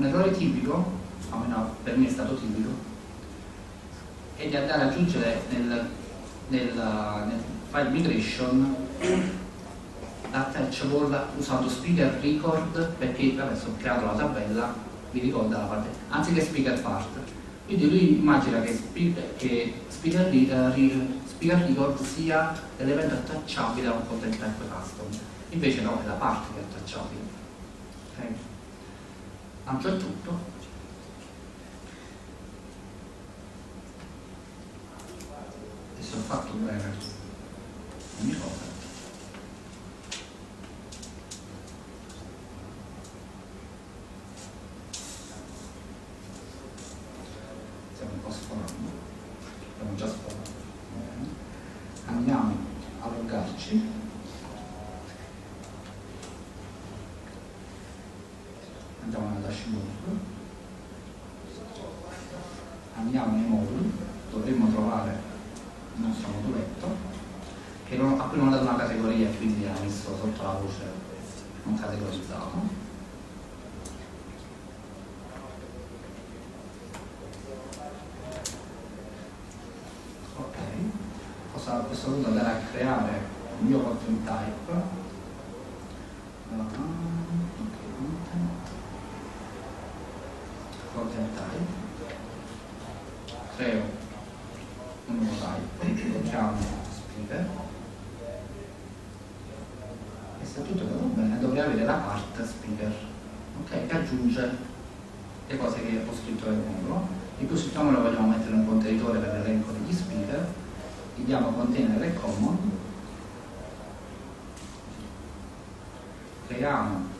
un errore tipico, almeno per me è stato tipico, è di andare ad aggiungere nel file migration la attachable usando speaker record, perché adesso ho creato la tabella, vi ricorda la parte, anziché speaker part. Quindi lui immagina che speaker record sia l'elemento attacciabile a un content type custom, invece no, è la parte che è attacciabile. Okay. Lancio il tutto. Adesso ho fatto bene ogni cosa. Stiamo un po' sforando, abbiamo già sforato. Andiamo a loggarci. Andiamo nella dashboard, andiamo nei moduli, dovremmo trovare il nostro moduletto che a cui non ha dato una categoria, quindi ha messo sotto la voce non categorizzato. Ok, a questo punto andare a creare il mio content type. Content type, creo un nuovo type, lo chiamo speaker, e se tutto va bene dovrei avere la parte speaker, ok, che aggiunge le cose che ho scritto nel modulo. In più, siccome lo vogliamo mettere in un contenitore per l'elenco degli speaker, gli diamo container e common, creiamo